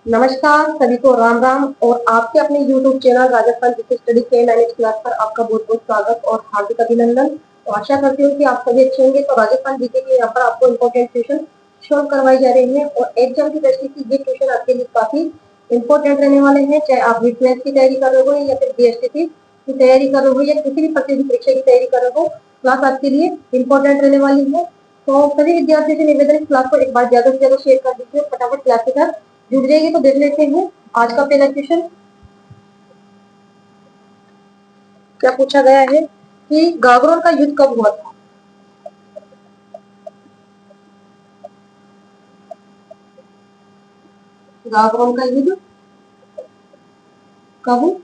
नमस्कार सभी को राम राम और आपके अपने YouTube channel Rajasthan GK study के 9th क्लास पर आपका बहुत बहुत स्वागत और हार्दिक अभिनंदन। तो आशा करती हूँ कि आप सभी अच्छे होंगे। तो राजस्थान जीके के यहाँ पर आपको इम्पोर्टेंट क्वेश्चन सॉल्व करवाई जा रही है और एग्जाम की दृष्टि से ये क्वेश्चन आपके लिए काफी इंपॉर्टेंट रहने वाले हैं। चाहे आप BTS की तैयारी कर रहे हो या फिर BSTC की तैयारी कर रहे हो या किसी भी प्रतियोगी परीक्षा की तैयारी कर रहे हो, क्लास आपके लिए इंपॉर्टेंट रहने वाली है। तो सभी विद्यार्थियों से निवेदन इस क्लास को एक बार ज्यादा से ज्यादा शेयर कर दीजिए, फटाफट क्लास के साथ जुड़ जाइए। तो देख लेते हैं आज का पहला क्वेश्चन क्या पूछा गया है कि गागरोन का युद्ध कब हुआ था। गागरोन का युद्ध कब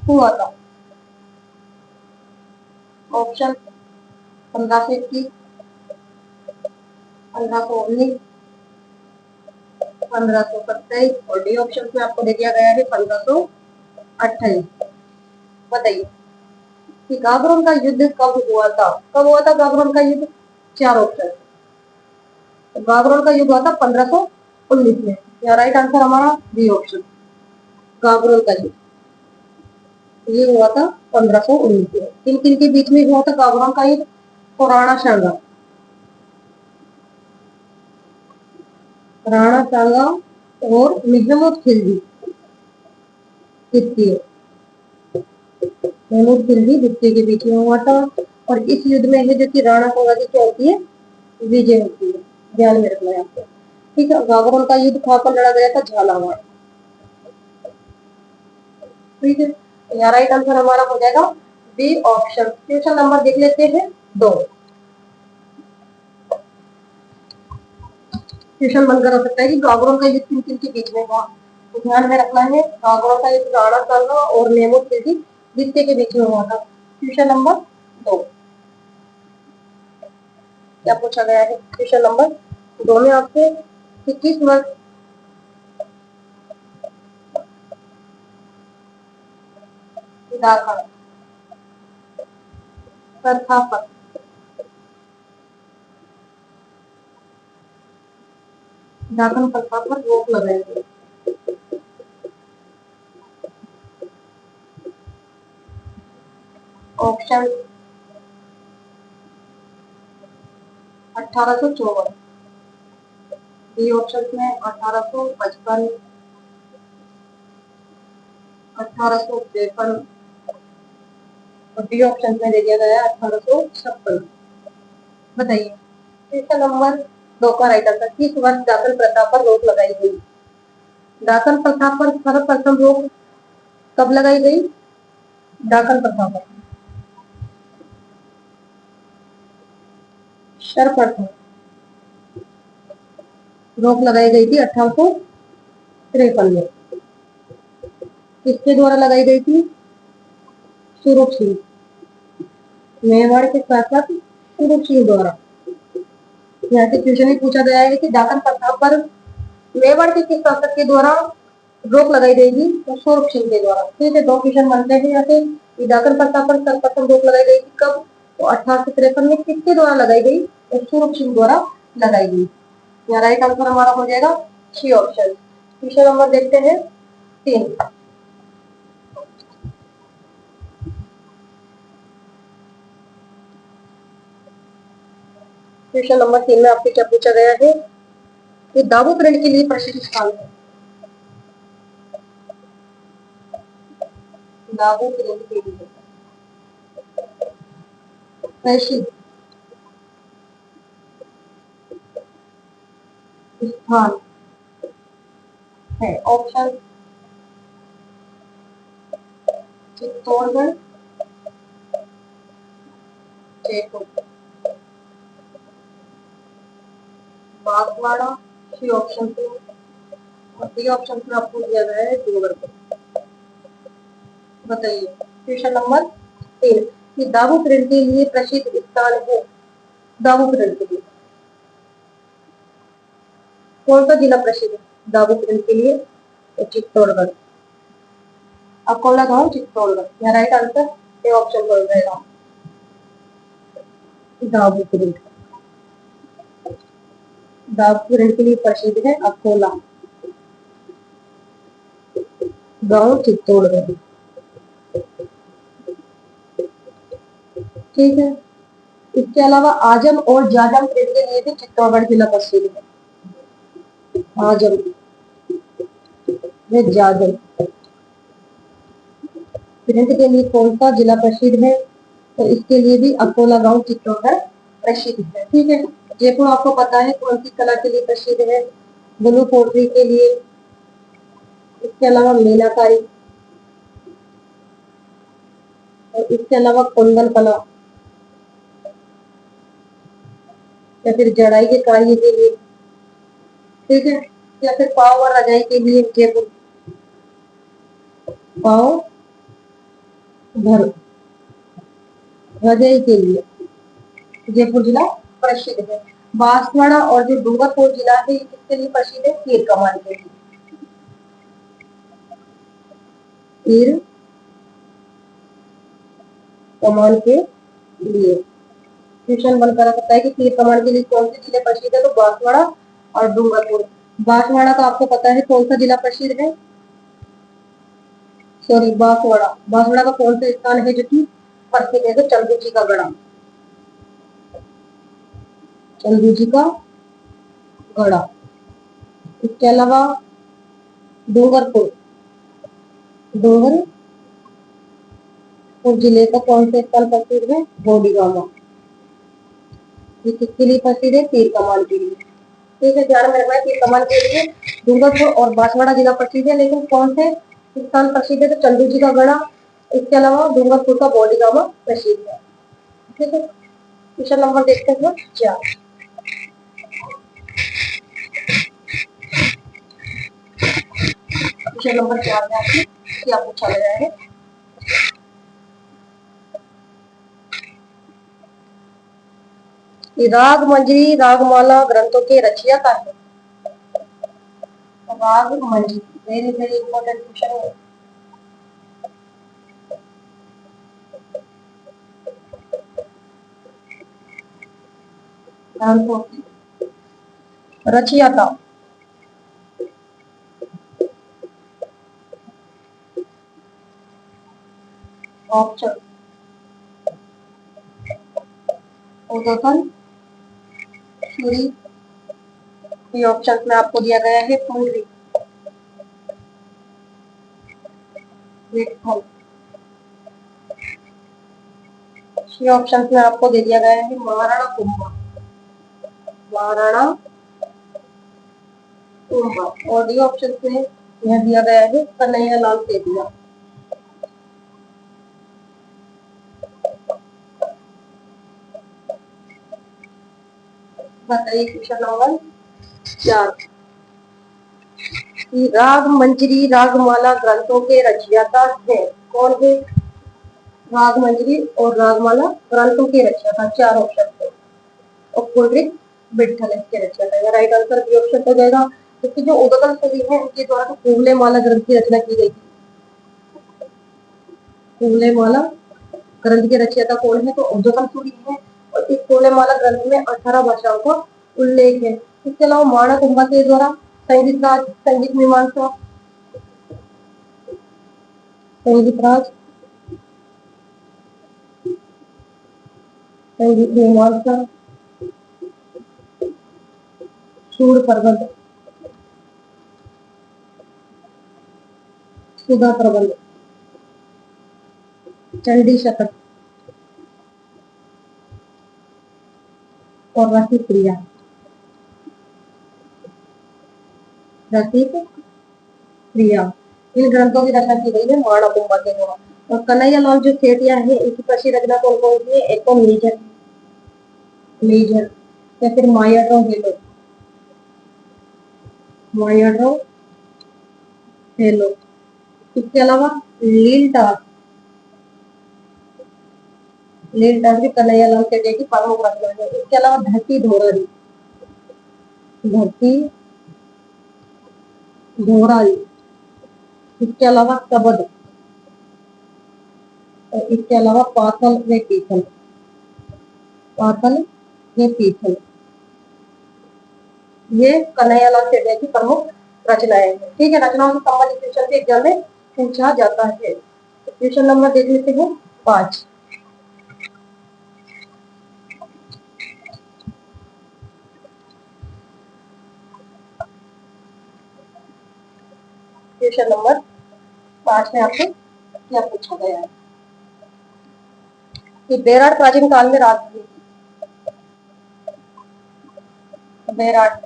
हुआ था। ऑप्शन 1521, 1519, 1527 और डी ऑप्शन में आपको दे दिया गया है 1528। बताइए कि गागरोन का युद्ध कब हुआ था। कब हुआ था गागरोन का युद्ध? चार ऑप्शन। गागरोन का युद्ध हुआ था 1519 में। या राइट आंसर हमारा बी ऑप्शन, गागरोन का युद्ध ये हुआ था 1519 में। किन किन के बीच में हुआ था गागरोन का युद्ध? तो राणा सांगा और महमूद खिलजी द्वितीय, महमूद खिलजी द्वितीय के बीच में हुआ था। और इस युद्ध में है जो कि राणा सांगा की क्या होती है? विजय होती है। ध्यान में रखना है आपको। ठीक है, गागरोन का युद्ध कहाँ पर लड़ा गया था? झालावाड़। ठीक है, यहाँ राइट आंसर हमारा हो जाएगा बी ऑप्शन। क्वेश्चन नंबर देख लेते हैं 2। क्वेश्चन बनकर हो सकता है कि गागरोन का युद्ध किन किन के बीच में हुआ। तो ध्यान में रखना है गागरोन का युद्ध राणा सांगा और महमूद खिलजी द्वितीय के बीच में हुआ था। क्वेश्चन नंबर 2 क्या पूछा गया है? क्वेश्चन नंबर 2 में आपसे कि किस वर्ष दाखन प्रथा पर दाखन प्रथा पर रोक लगाई गई। ऑप्शन 1854, बी ऑप्शन में 1855, 1853 और डी ऑप्शन में दे दिया गया है 1856। बताइए क्वेश्चन नंबर 2 का राइट आंसर किस वर्ष दाखन प्रथा पर रोक लगाई गई। दाखन प्रथा पर सर्वप्रथम रोक कब लगाई गई? दाखन प्रथा पर सर्वप्रथम रोक लगाई गई थी 1853 में। किसके द्वारा लगाई गई थी? स्वरूप सिंह, मेवाड़ के शासक स्वरूप सिंह द्वारा। यहाँ से क्वेश्चन ही पूछा गया है कि दाखन प्रथा पर मेवाड़ के किस शासक के द्वारा रोक लगाई गई? तो स्वरूप सिंह के द्वारा। ठीक है, 2 क्वेश्चन बनते हैं यहाँ से। दाखन प्रथा पर सर्वप्रथम रोक लगाई गई थी कब? तो 1853 में। किसके द्वारा लगाई गई? तो स्वरूप सिंह द्वारा लगाई गई। यहाँ राइट आंसर हमारा हो जाएगा सी ऑप्शन। क्वेश्चन नंबर देखते हैं 3। क्वेश्चन नंबर 3 में आपसे क्या पूछा गया है कि दाबू प्रिंट के लिए प्रसिद्ध स्थान है। दाबू प्रिंट के लिए प्रसिद्ध स्थान है। Option Chittorgarh, Jaipur, Banswara, C option पे और डी ऑप्शन पे आपको दिया गया है डूंगरपुर। बताइए क्वेश्चन नंबर 3 कि दाबू प्रिंट के लिए प्रसिद्ध स्थान है। दाबू प्रिंट के लिए कौन सा जिला प्रसिद्ध है दाबू प्रिंट के लिए? तो चित्तौड़गढ़। अकोला गांव चित्तौड़गढ़। यह राइट आंसर ए ऑप्शन पर रहेगा, दाबू प्रिंट। डाक प्रिंट के लिए प्रसिद्ध है अकोला, गांव चित्तौड़गढ़। ठीक है। इसके अलावा आजम और जाजम प्रिंट के लिए भी चित्तौड़गढ़ जिला प्रसिद्ध है। आजम व जाजम प्रिंट के लिए कौन सा जिला प्रसिद्ध है? तो इसके लिए भी अकोला, गांव चित्तौड़गढ़ प्रसिद्ध है। ठीक है। जयपुर आपको पता है कौन सी कला के लिए प्रसिद्ध है? ब्लू पोट्री के लिए। इसके अलावा मीनाकारी, और इसके अलावा कुंदन कला, या फिर जड़ाई के कार्य के लिए। ठीक है। या फिर पाव और रजाई के लिए जयपुर, पाव भर रजाई के लिए जयपुर जिला प्रसिद्ध है। बांसवाड़ा और जो डूंगरपुर जिला है ये किसके लिए प्रसिद्ध है? तीर कमान के लिए। तीर कमान के लिए क्वेश्चन बनकर सकता है कि तीर कमान के लिए कौन से जिले प्रसिद्ध है? तो बांसवाड़ा और डूंगरपुर। बांसवाड़ा का आपको पता है कौन सा जिला प्रसिद्ध है? सॉरी, बांसवाड़ा, बांसवाड़ा का कौन सा स्थान है जो कि प्रसिद्ध है? तो चंदू जी का गढ़ा, चंदू जी का गढ़ा। इसके अलावा डूंगरपुर, डूंगरपुर जिले का कौन सा स्थान प्रसिद्ध है? बोडीगामा। ये किसके लिए प्रसिद्ध है? तीर कमान के लिए। ठीक है, ध्यान में रखना है तीर कमान के लिए डूंगरपुर और बांसवाड़ा जिला प्रसिद्ध है, लेकिन कौन से स्थान प्रसिद्ध है? तो चंदू जी का गढ़ा। इसके अलावा डूंगरपुर का बोडीगामा प्रसिद्ध है। ठीक है। क्वेश्चन नंबर देखते हैं 4। क्वेश्चन नंबर 4 में आपसे क्या पूछा गया है? राग मंजरी रागमाला ग्रंथों के रचयिता है। राग मंजरी वेरी वेरी इंपॉर्टेंट क्वेश्चन है। ग्रंथों की रचयिता, ऑप्शन उद्योधन सूरी, ये ऑप्शन में आपको दिया गया है पुंडरी विठल, ये ऑप्शन में आपको दे दिया गया है महाराणा कुंभा, महाराणा कुंभा, और डी ऑप्शन में यह दिया गया है कन्हैया लाल सेठिया। बताइए क्वेश्चन नंबर 4। राग मंजरी रागमाला ग्रंथों के रचयिता है। कौन है? राग मंजरी और रागमाला ग्रंथों के रचयिता, 4 ऑप्शन है। और पुंडरीक विठल इसके रचयिता है। राइट आंसर बी ऑप्शन हो जाएगा, क्योंकि जो उद्योधन सूरी है उनके द्वारा तो कुवलय माला ग्रंथ की रचना की गई थी। कुवलय माला ग्रंथ के रचयिता कौन है? तो उद्योधन सूरी है, और इस कुवलय माला ग्रंथ में 18 भाषाओं का उल्लेख है। इसके अलावा महाराणा कुंभा के द्वारा संगीत राज, संगीत मीमांसा, संगीत राज, संगीत मीमांसा, सूर प्रबंध, सुधा प्रबंध, चंडी शतक और रसिक क्रिया, रसिक क्रिया, इन ग्रंथों की रचना की गई है महाराणा कुंभा के द्वारा। और कन्हैया लाल जो सेठिया है इनकी प्रसिद्ध रचना कौन कौन सी है? एक तो लीजर, लीजर, या फिर मायाड्रो हेलो, मायाड्रो हेलो। इसके अलावा लील टास, लील टास भी कन्हैया लाल सेठिया की प्रमुख रचना है। इसके अलावा धरती धोरारी, धरती धोरारी। इसके अलावा कबद, और इसके अलावा पाथल व पीथल, पाथल व पीथल। ये कन्हैयालाल सेठिया की प्रमुख रचनाएं हैं। ठीक है, रचनाओं से संबंधित क्वेश्चन के एग्जाम में पूछा जाता है। क्वेश्चन नंबर देख लेते हैं 5। क्वेश्चन नंबर 5 में आपसे क्या पूछा गया है कि बेराट प्राचीन काल में राजधानी थी। बेराट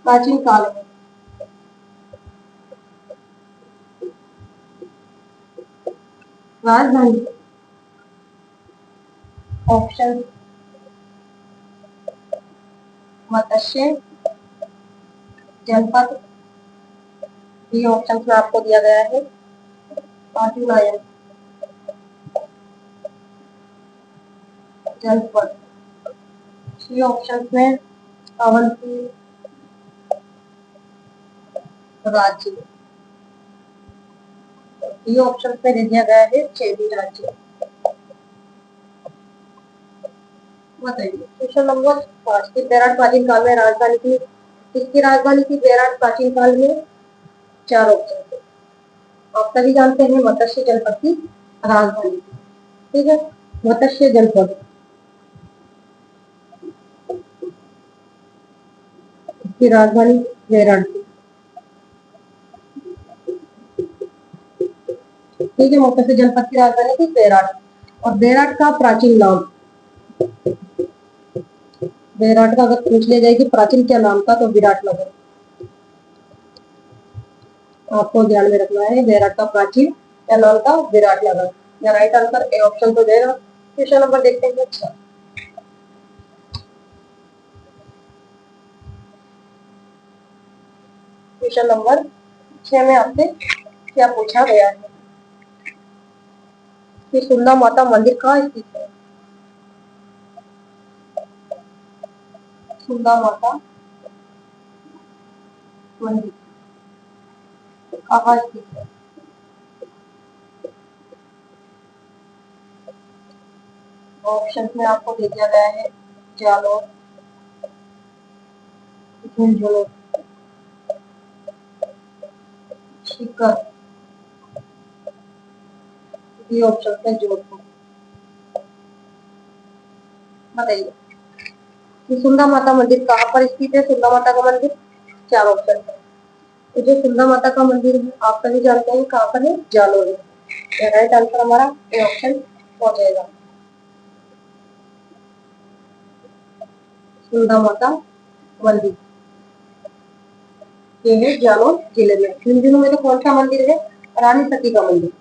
प्राचीन काल में राजधानी, ऑप्शन मत्स्य जनपद, ये ऑप्शन में आपको दिया गया है पाटलिपुत्र जनपद, ये ऑप्शन में अवंती राज्य, ये ऑप्शन में दे दिया गया है चेदी राज्य। बताइए क्वेश्चन नंबर 5 की बेराट प्राचीन काल में राजधानी थी, किसकी राजधानी थी बेराट प्राचीन काल में? 4 ऑप्शन आप सभी जानते हैं मत्स्य जनपद की राजधानी थी। ठीक है, मत्स्य जनपद की राजधानी बेराट थी। ठीक है, मत्स्य जनपद की राजधानी थी बेराट। और बेराट का प्राचीन नाम, बेराट का अगर पूछ लिया जाए कि प्राचीन क्या नाम था तो विराट नगर, आपको ध्यान में रखना है। बेराट का प्राचीन क्या नाम था? विराट नगर। या राइट आंसर ए ऑप्शन तो देगा। क्वेश्चन नंबर देखते हैं। अच्छा, क्वेश्चन नंबर 6 में आपसे क्या पूछा गया है कि सुंदा माता मंदिर कहाँ स्थित है? सुंदा माता मंदिर कहाँ स्थित है? ऑप्शन में आपको दे दिया गया है जालोर, झुंझुनू, सीकर, ये ऑप्शन है जोधपुर। बताइए कि सुंदा माता मंदिर कहाँ पर स्थित है? सुंदा माता का मंदिर 4 ऑप्शन है। तो जो सुंदा माता का मंदिर है आप सभी जानते हैं कहाँ पर है? जालोर में। राइट आंसर हमारा ए ऑप्शन हो जाएगा, सुंदा माता मंदिर, ये है जालोर जिले में। झुंझुनू में तो कौन सा मंदिर है? रानी सती का मंदिर,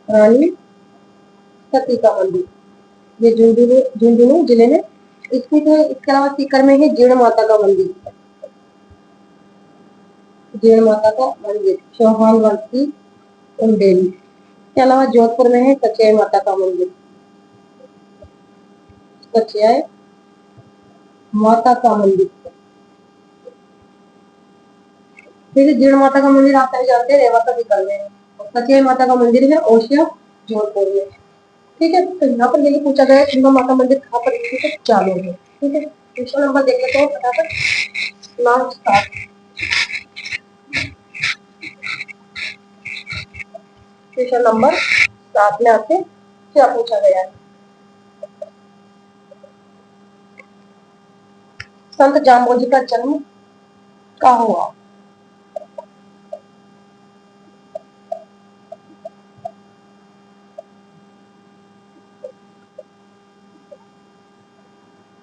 रानी सती का मंदिर, ये झुंझुनू झुंझुनू जिले में स्थित है। इसके अलावा सीकर में है जीण माता का मंदिर, जीण माता का मंदिर चौहान वंश की कुंडेली। इसके अलावा जोधपुर में है कचैया माता का मंदिर, कचैया माता का मंदिर। फिर जीण माता का मंदिर आप सभी जानते हैं रेवासा सीकर में है। और कचैया माता का मंदिर है ओशिया जोधपुर में। ठीक है, तो यहाँ पर यही पूछा गया है सुंदा माता मंदिर कहाँ पर स्थित है? जालोर में। ठीक है, क्वेश्चन नंबर देख लेते हैं फटाफट। Last start. क्वेश्चन नंबर 7 में आपसे क्या पूछा गया है? संत जाम्बोजी का जन्म कहाँ हुआ?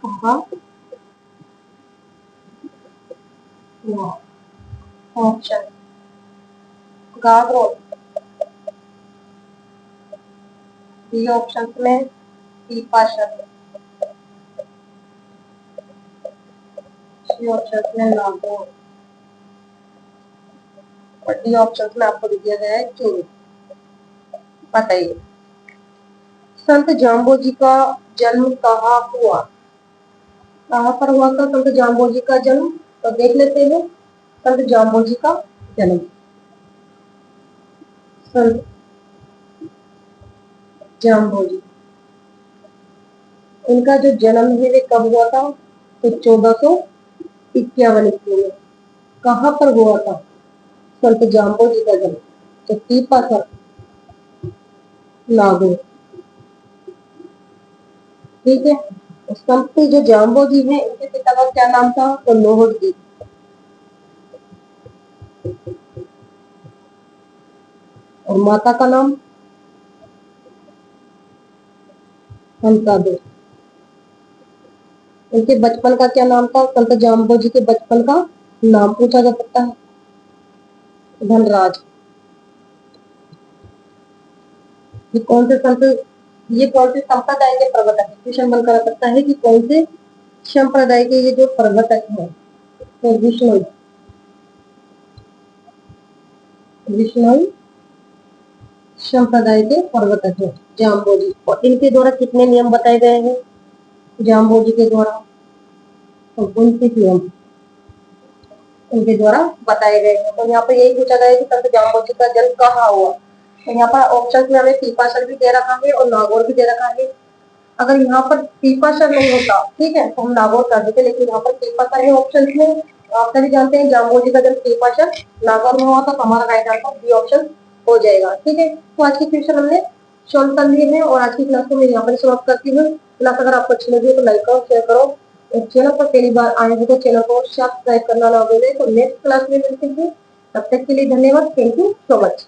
कहाँ हुआ? ऑप्शन गागरोड, बी ऑप्शन में पीपाशद, सी ऑप्शन में नागौर, और डी ऑप्शन में आपको दिया गया है चूरू। बताइए संत जाम्बोजी का जन्म कहाँ हुआ? कहाँ पर हुआ था संत जाम्बोजी का जन्म? तो देख लेते हैं संत जाम्बोजी का जन्म। संत जाम्बोजी इनका जो जन्म है वे कब हुआ था? तो 1451 ईस्वी में। कहाँ पर हुआ था संत जाम्बो जी का जन्म? तो पीपासर, नागौर। ठीक है। संत जो जाम्बो जी हैं इनके पिता का क्या नाम था? तो लोहड़ जी। और माता का नाम? हंसादेवी। इनके बचपन का क्या नाम था? संत जाम्बो जी के बचपन का नाम पूछा जा सकता है, धनराज। ये कौन से संत, ये कौन से संप्रदाय के प्रवर्तक है? क्वेश्चन बनकर आ सकता है कि कौन से संप्रदाय के ये जो प्रवर्तक है? तो विष्णु, विष्णु संप्रदाय के प्रवर्तक है जाम्बो जी। और इनके द्वारा कितने नियम बताए गए हैं जाम्बो जी के द्वारा? तो 29 नियम इनके द्वारा बताए गए हैं। तो यहाँ पर यही पूछा गया है कि संत जाम्बो जी का जन्म कहाँ हुआ? तो यहाँ पर ऑप्शन में हमें पीपाशर भी दे रखा है और नागौर भी दे रखा है। अगर यहाँ पर पीपाशर नहीं होता, ठीक है, तो हम नागौर कर देते, लेकिन यहाँ पर पीपाशर है ऑप्शन में। आप सभी जानते हैं जाम्बो जी का जन्म पीपाशर, नागौर में हुआ, तो हमारा राइट आंसर बी ऑप्शन हो जाएगा। ठीक है, तो आज की क्वेश्चन हमने सॉल्व कर लिए हैं और आज की क्लास को मैं यहाँ पर समाप्त करती हूँ। क्लास अगर आपको अच्छी लगी तो लाइक करो, शेयर करो। चैनल पर पहली बार आए हो तो चैनल को सब्सक्राइब करना ना भूलें। तो नेक्स्ट क्लास में मिलते हैं, तब तक के लिए धन्यवाद। Thank you so much.